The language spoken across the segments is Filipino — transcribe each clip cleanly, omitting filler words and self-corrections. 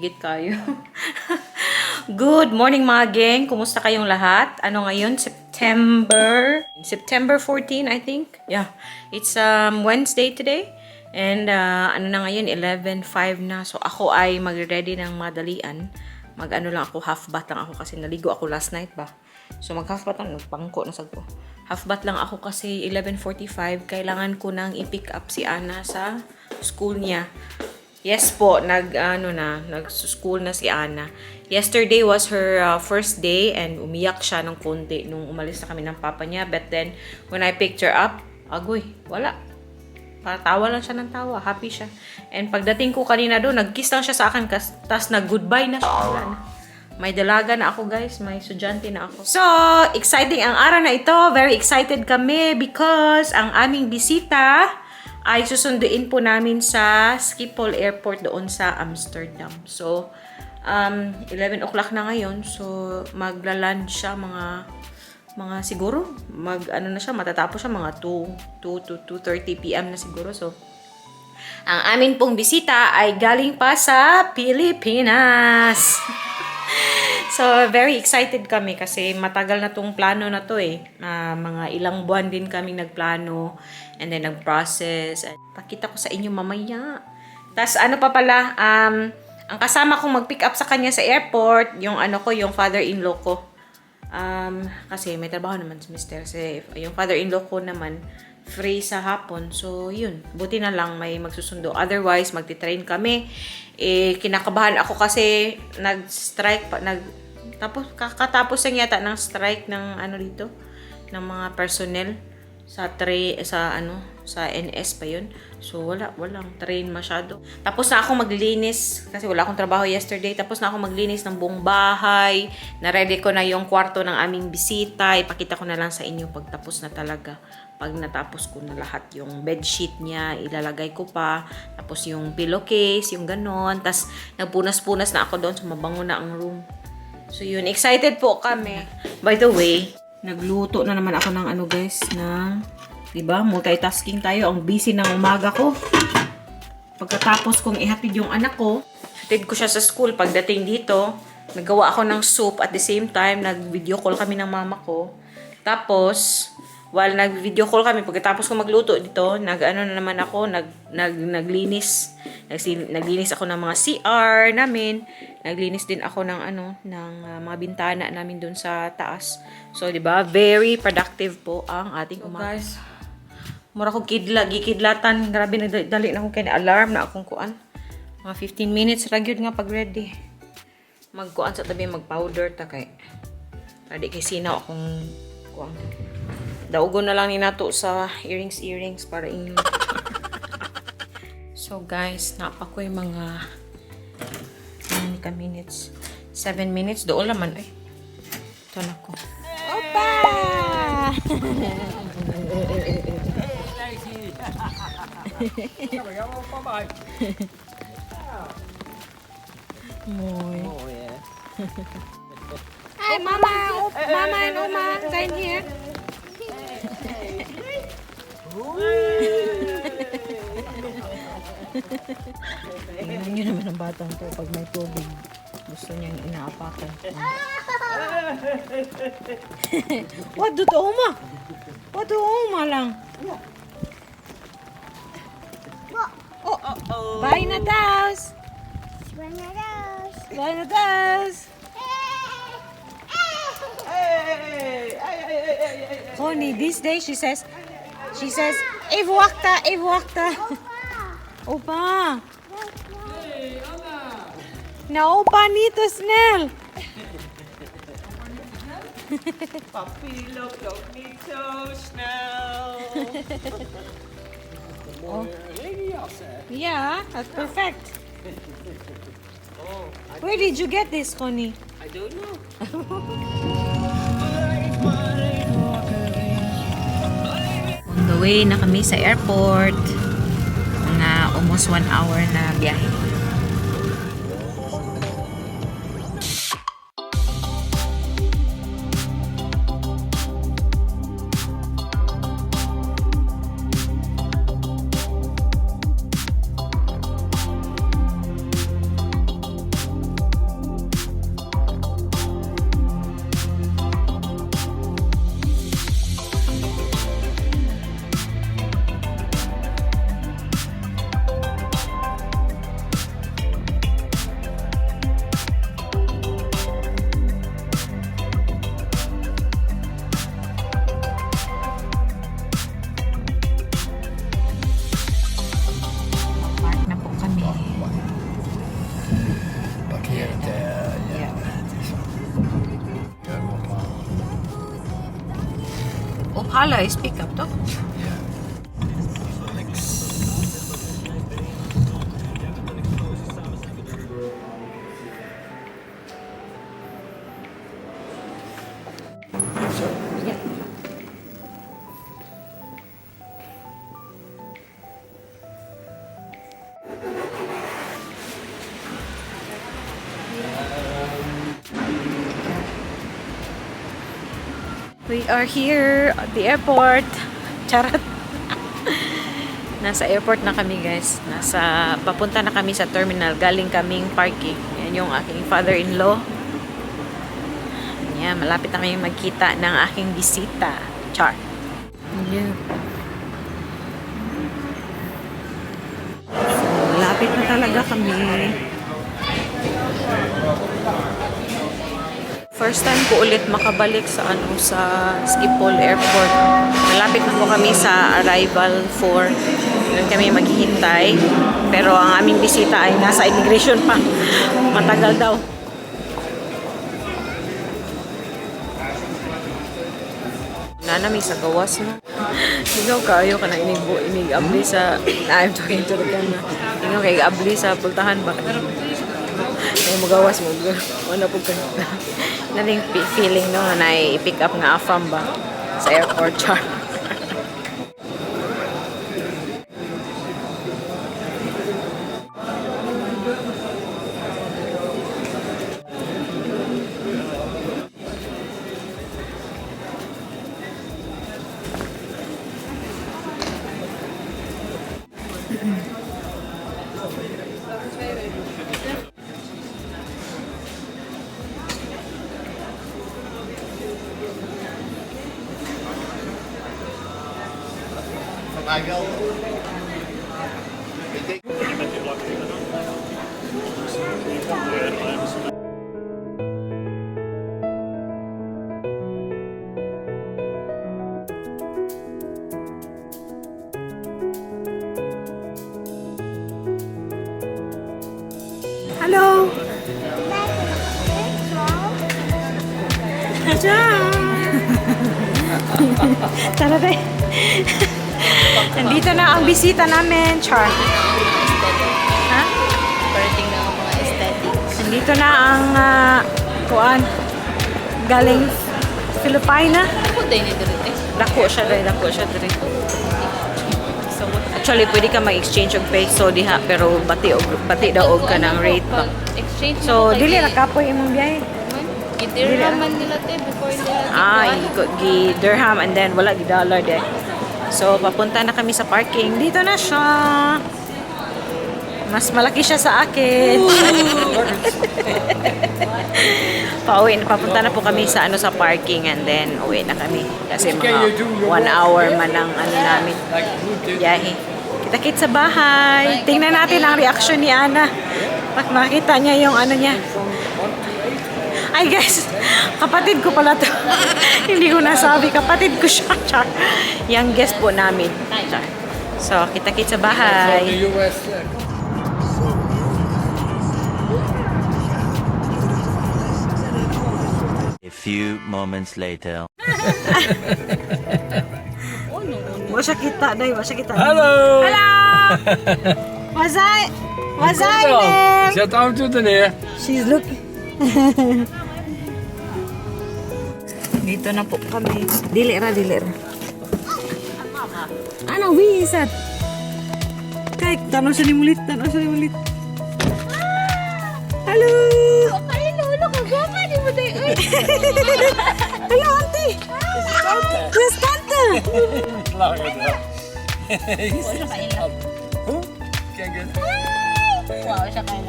Higit kayo. Good morning mga geng. Kumusta kayong lahat? Ano ngayon? September 14, I think. Yeah. It's Wednesday today. And ano na ngayon? 11:05 na. So ako ay mag-ready ng madalian. Mag-ano lang ako, half bath lang ako kasi naligo ako last night ba. So mag-half bath lang, nagpangko na sagpo. Half bath lang ako kasi 11:45 kailangan ko nang i-pick up si Ana sa school niya. Yes po, nag-school na si Ana. Yesterday was her first day and umiyak siya ng konti nung umalis na kami ng papa niya. But then, when I picked her up, agoy, wala. Tawa lang siya ng tawa. Happy siya. And pagdating ko kanina doon, nag-kiss lang siya sa akin. Tapos nag-goodbye na siya. Wala na. May dalaga na ako guys. May estudyante na ako. So, exciting ang araw na ito. Very excited kami because ang aming bisita ay susunduin po namin sa Schiphol Airport doon sa Amsterdam. So, 11 o'clock na ngayon. So, magla-land siya mga siguro, matatapos siya mga 2 to 2:30 p.m. na siguro. So, ang amin pong bisita ay galing pa sa Pilipinas. So, very excited kami kasi matagal na tong plano na to eh. Mga ilang buwan din kaming nagplano and then nag-process. Pakita ko sa inyo mamaya. Tapos ano pa pala, ang kasama kong mag-pick up sa kanya sa airport, yung yung father-in-law ko. Kasi may trabaho naman si Mr. Safe. Yung father-in-law ko naman, free sa hapon. So, yun. Buti na lang may magsusundo. Otherwise, magti-train kami. Kinakabahan ako kasi nag-strike pa, kakatapos lang yata ng strike ng dito ng mga personnel sa NS pa yun. So walang train masyado. Tapos na ako maglinis kasi wala akong trabaho yesterday. Tapos na ako maglinis ng buong bahay. Na-ready ko na yung kwarto ng aming bisita. Ipakita ko na lang sa inyo pagtapos na talaga. Pag natapos ko na lahat, yung bedsheet niya, ilalagay ko pa. Tapos yung pillowcase, yung ganon. Tapos nagpunas-punas na ako doon. So mabango na ang room. So yun, excited po kami. By the way, nagluto na naman ako ng guys, na, diba, multitasking tayo. Ang busy ng umaga ko. Pagkatapos kong ihatid yung anak ko, hatid ko siya sa school. Pagdating dito, nagawa ako ng soup at the same time, nag-video call kami ng mama ko. Tapos, while nag-video call kami, pagkatapos ko magluto dito, naglinis. Naglinis ako ng mga CR namin. Naglinis din ako ng mga bintana namin dun sa taas. So, 'di ba? Very productive po ang ating umaga. Guys, mura ko gikidlatan. Grabe nagdali na ako kay alarm na akong kuan. Mga 15 minutes ra gyud nga pag ready. Magkuan sa tabi mag-powder ta kay. Adi kay sinaw akong kuan. Daugon na lang ni nato sa earrings para in. So guys, napa ko yung mga minutes. 7 minutes doon naman eh. Ito na ko. Opa! Moy. Oh yeah. Hi mama, mama and Oma, sign here. Tingnan nyo naman ang batang to pag may tubig. Gusto niyang inaapakan. What do Oma? What do Oma lang? Oh. Bye na daws. Bye na daws. Connie, this day she says, Evo wakta. Opa. Na opa nito snel. Papilok nito snel. Oh. Yeah, that's perfect. Where did you get this, Connie? I don't know. On the way na kami sa airport. Mga almost 1 hour na biyahe. Opala is pick up to. We are here at the airport. Charot. Nasa airport na kami, guys. Papunta na kami sa terminal. Galing kaming parking. Yan yung aking father-in-law. Yan, malapit na kami magkita ng aking bisita. Char. Yan. So, malapit na talaga kami. First time ko ulit makabalik sa Schiphol Airport. Malapit na po kami sa arrival 4. Doon kami maghihintay. Pero ang aming bisita ay nasa immigration pa. Matagal daw. Nanami sa gawas na. Ikaw kayo ka na inig-abli sa... I'm talking to the camera. Ikaw kayo abli sa pultahan ba? Ay magawas mo. Wala po ka. Naling feeling no na i-pick up nga afam ba sa airport char. Hello. Tara tayo. Nandito na ang bisita namin, Char. Ha? Parating na ang mga aesthetics. Nandito na ang galing Filipina. Ako tayo na dito eh. Dako siya diri. Actually, pwede ka mag-exchange og peso diha, pero bati daw og ka ng rate ba. Exchange So, dili ra kapoy imong biyahe. Gidirhaman nila te before nila. Dirham and then wala gi dollar de. So, papunta na kami sa parking. Dito na siya. Mas malaki siya sa akin. Papunta na po kami sa parking and then uwi na kami. Kasi mga 1 hour man ang namin. Biyahe. Kita-kit sa bahay. Tingnan natin ang reaction ni Ana. Pag makita niya yung niya. Ay guys, kapatid ko pala to. Hindi ko nasabi, kapatid ko siya. Char. Youngest po namin. Char. So, kita-kit sa bahay. A few moments later. Wala siya kita, day. Wala siya kita. Hallo! Hallo! What's up, there? Zet de auto er neer. She's looking. Dito na po kami. Dili ra. Ano, wisat? Kay, tanong siya ni mulit. Hello! Hello, kagama ni mo tayo. Hello, auntie! Yes, tante! Kijk eens. Wow, siya kayo.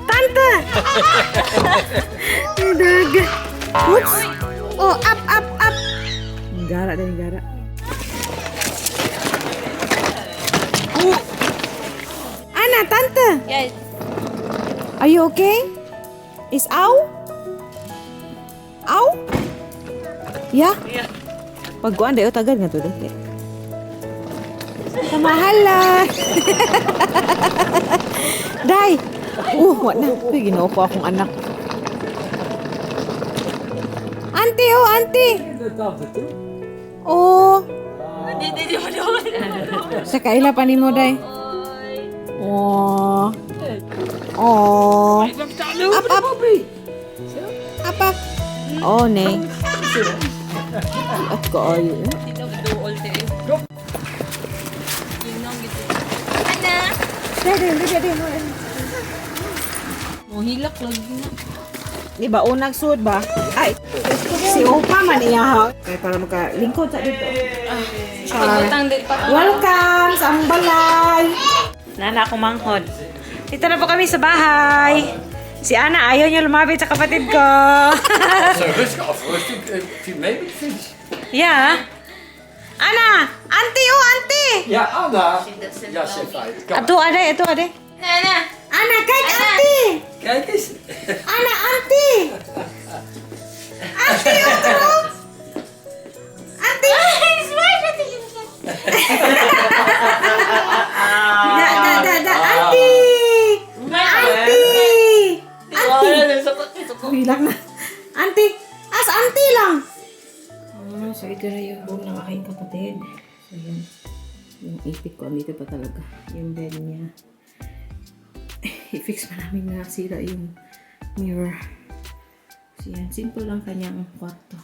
Tante! Daga. Oops! Oh, up! Gara. Ana, tante! Yes. Are you okay? Is ow? Ow? Yeah? Yeah. Pagkuan dayo tagad nga to deh. Kamahala. Day. Wa na. Kuy ginoo ko akong anak. Auntie, oh, auntie. Dat kan betul. Oh. Sa kaila pa ni mo, day. Oh. Oh. Up, up. Up, up. Oh, ne. At ko, ayo. Hilak lagi na. Di ba, unang sud ba? Ay, si Opa man iya ha. Kaya para makalingkod sa dito. Pagutang di pa. Welcome sa among balay. Nana akong manghod. Dito na po kami sa bahay. Si Ana ayaw niya lumapit sa kapatid ko. Zo rustig af, rustig. Viel mee met de fiets. Yeah. Ana, auntie, oh, auntie. Ja, Anna. Ja, zeg hij. Kom. Ato, ade, ito, ade. Nana. Ana, kijk, auntie. Kijk eens. Ana, auntie. Auntie, oh, terug. Auntie. Da, auntie. Auntie. Auntie. Bilang na. Auntie. As auntie lang. So ito na yung room ng aking kapatid. So yun. Yung ipit ko, andito pa talaga. Yung bed niya. I-fix pa namin na sira yung mirror. So yan, simple lang kanyang kwarto.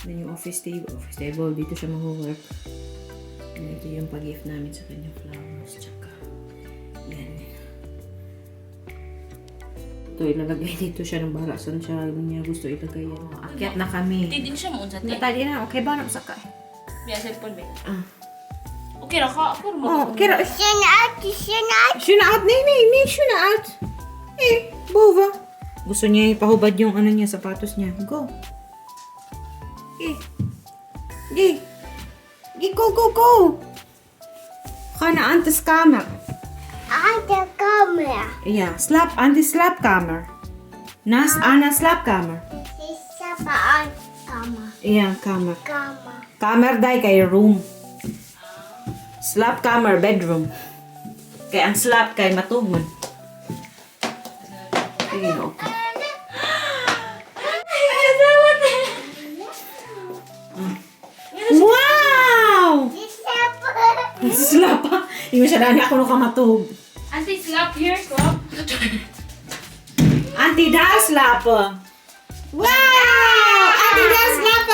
Then yung office table. Office table, dito siya mag-work. And ito yung pag-gift namin sa kanyang flowers. Tsaka, yan. Ito, ilalagay dito siya ng bahala. Saan siya niya gusto ilagay yan. Akyat na kami. Hindi din siya mo sa te. Natali na, okay ba? Napasaka eh. Biasa po ba? Ah. Okay ra ka. Ako mo. Oh, kira. Shuna out. Nee, shuna out. Eh, bova. Gusto niya ipahubad yung ano niya, sapatos niya. Go. Gi, go. Kana antes kamer. Ja, slap, anti-slap kamer. Nas, Anna slap kamer. Ja, kamer. Kamer dai kay room. Slap kamer, bedroom. Kaya ang slap kay matugman. Sige, okay. Wow! Slap ha? Hindi mo siya daan ako nung kamatug. Auntie, slap here, slap. Auntie da slap. Wow! Auntie da slap.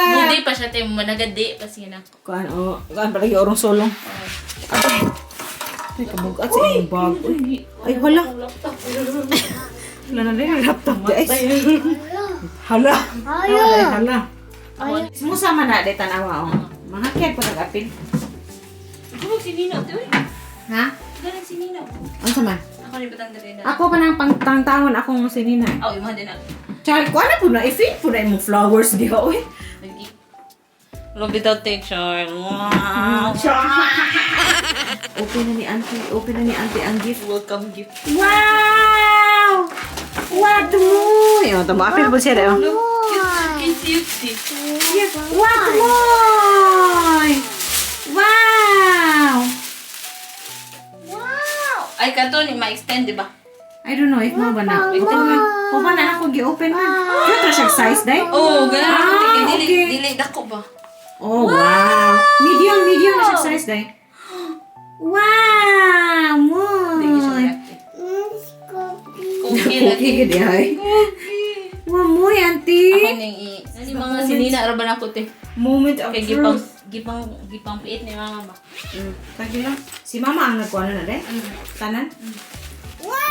Budi pa siya te managadi pa siya na. Kuan palagi orong solong. Ay, kabugat sa iyong bag. Uy. Ay, hala. Wala na rin ang laptop, guys. Hala. Hala. Sumusama na, de tanawa. Mga kaya ko nag-apil. Ako si Nina te. Ha? Galing si Nina. Ano sama? Ako ni batang dali na. Ako pa nang pangtangtaon akong sinina. Oh, yung din na. Tsaka, kuha na po na, i-feed po na yung flowers diha, uy. Love without texture. Wow. Open na ni auntie ang gift. Welcome gift. Wow! What mo? Yung tama, apil po siya daw. Cute. What mo? Wow! Ay, kato ni ma-extend, di ba? I don't know if mo ba na. O ba na ako gi-open man? Cute na siya size, day? Oh, ganun. Ah, Dili, okay. dili, dako ba? Oh, wow! Medium na siya size, day? Wow! Dili siya Moy! laki. Cookie lagi. Cookie gede, ay. Wow, moy, auntie! Ako nang Nani mga sinina araban ako te. Moment of Kay truth. gipang piit ni mama ba. Kaya lang, si mama ang nagkuha na day? Tanan? Wow!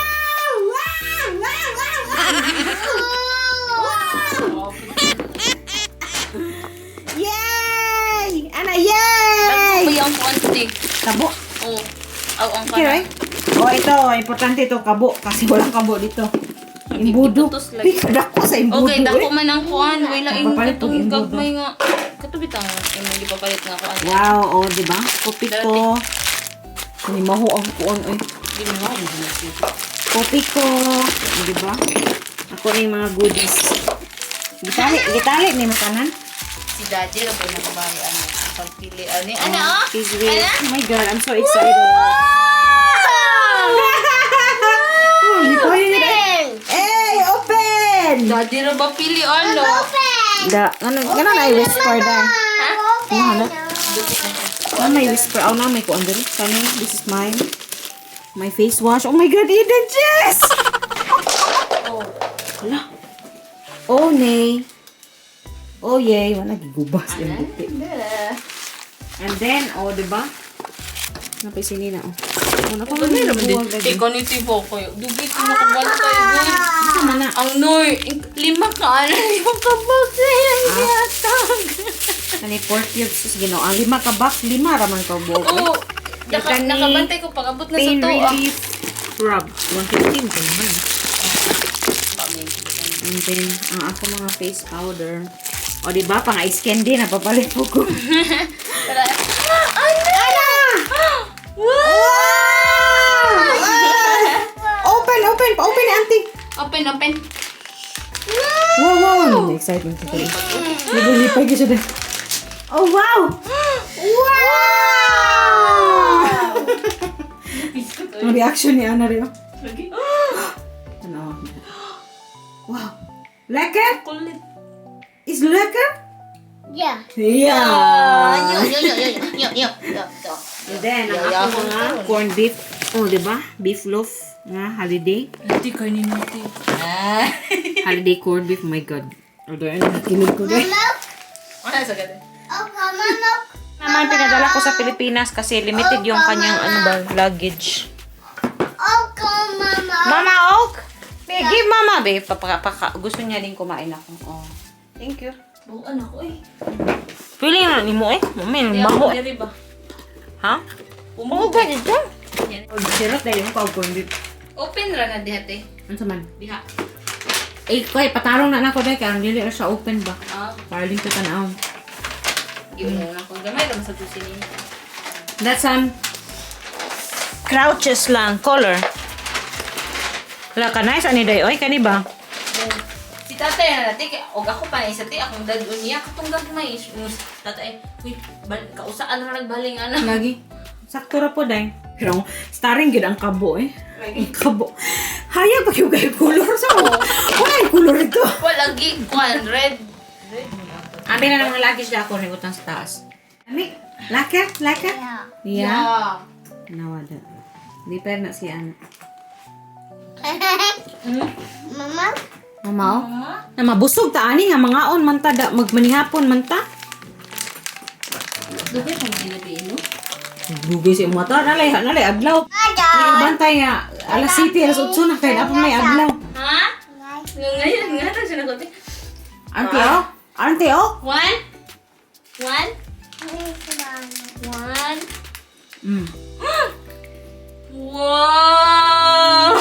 Yay! Ana, yay! Ako yung konti. Kabo. Oh. Aw ang Okay, right? Oh, ito. Importante ito, kabo. Kasi walang kabo dito. Imbudo. Iputos lagi. Dako sa imbudo. Okay, dako man ang kuan. Wala ing Papalit tong katong imbudo. gagmay nga. Katubitang imong gipapalit nga kuan. Wow, oh, di ba? Kopi ko. Ni maho ang kuon, oy. Di mo nga yung ginagawa. Kopi ko. Di ba? Ako na yung mga goodies. Gitali ni makanan. Si Daddy ra po nakabawi ano. Pagpili ani. Ano? Please wait. Oh my God, I'm so excited. Oh, hindi ko yun. Hey, open! Daddy ra ba pili ano? Ano na i-whisper dahil? Ano? Na may whisper. Oh, na may kuan dali. Kani, this is my face wash. Oh my God, Eden Jess! Hala. Oh, nay. Oh, yay. Wala, gigubas yung buti. And then, oh, diba? Napaisini na, oh. Ano pa man yung buwag lagi? Ikaw ni Tibo ko. Dugay ko nakabala tayo, good. Sama na. Ang Noy, 5 ka, 5 ka box na yan, yatag. Kani, 40 sus, gino. Ang 5 ka box, 5 raman ka buwag. Oo. Kani, Nakabantay ko pag-abot na sa pain to. relief rub. 115 ko naman. And then, ang ako mga face powder. O, diba? Pang ice candy, napapalit po ko. Open, pa-open ni auntie. Open. Wow. Excitement ko tuloy. Nilulipay ko siya din. Oh, wow! Ang reaction ni Ana rin. Ano? Wow! Lekker? Kulit. Is lekker? Yeah. Yeah! Yo. And then, ang ako mga corned beef. Oh, diba? Beef loaf. Nga, holiday. Hindi kayo ni Nati. Holiday corned beef. Oh my God. Ano yan? Nakikinig ko din. Ano sa ganda? Naman pinadala ko sa Pilipinas kasi limited yung kanyang luggage. Mama Oak! Babe, give Mama, babe. Gusto niya din kumain ako. Oh. Thank you. Bukan ako eh. Feeling na ni mo eh. Mami, Hindi ako baho. diri ba? Ha? Oo, ganyan dyan. Sirap na yung corned beef. Open ra na diha te. Ano sa man? Diha. Eh, kaya patarong na ako dahil kaya hindi siya open ba? Para din ko tanaw. Yun na ako. Gamay lang sa tusinin. That's crouches lang, color. Wala ka nice, ani day, oy, kani ba? Si tatay na natin, og ako pa na isa te, akong dadun niya, katong gagmay. Tatay, uy, kausaan na nagbaling ana. Lagi. Sakto ra po day. Pero starring gid ang kabo eh. Ang kabo. Hayag pag yung gay color sa mo. Wala yung color ito. Wala gig, red. Abi na naman lagi siya ako nagutang sa taas. Ami, laker? Yeah. Nawada. Di pa na si Ana. Mama? Mama, oh. Na mabusog ta ani nga mga on man ta da magmanihapon man ta. Dugay pa ginabiin no? Bugay si mata nalay adlaw. May bantay nga alas 7 alas 8 na kay dapat may adlaw. Ha? Ngayon nga ta siya nagote. Auntie oh. One. Wow!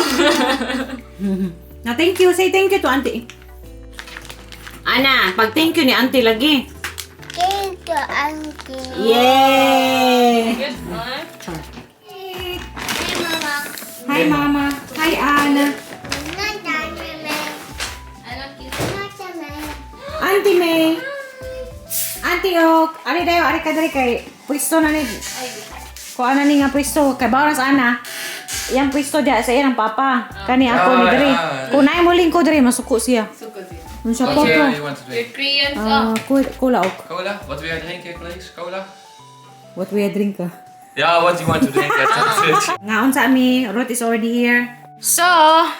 Na thank you, say thank you to auntie. Ana, pag thank you ni auntie lagi. Thank you, Auntie. Yay! Good one. Hi mama. Hi Ana. Auntie May. Auntie Ok. Ari dayo, ari ka dari kay pwesto na ni. Ko ana ni nga pwesto kay bawas ana. Yang pwesto dia sa iyang papa. Kani ako ni diri. Kunay mo lingko diri masuko siya. Suko siya. Unsa Wat ko you to? want to Your drink? Koreans Cola Ok. Cola? Wat wil jij drinken, please? Cola? What we drink ka? Ja, what you want to drink at the fridge. Ngaon sa ami, Ruth is already here. So,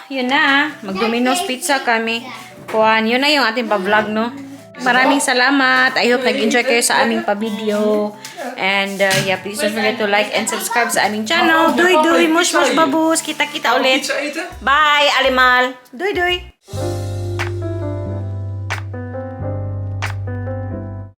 yun na. Mag-Domino's Pizza kami. Kuhan, yun na yung ating pa-vlog, no? Maraming salamat. I hope nag-enjoy kayo sa aming pa-video. And yeah, please don't forget to like and subscribe sa aming channel. Duy, mush, babus. Kita-kita ulit. Pizza eten? Bye, Alimal. Duy.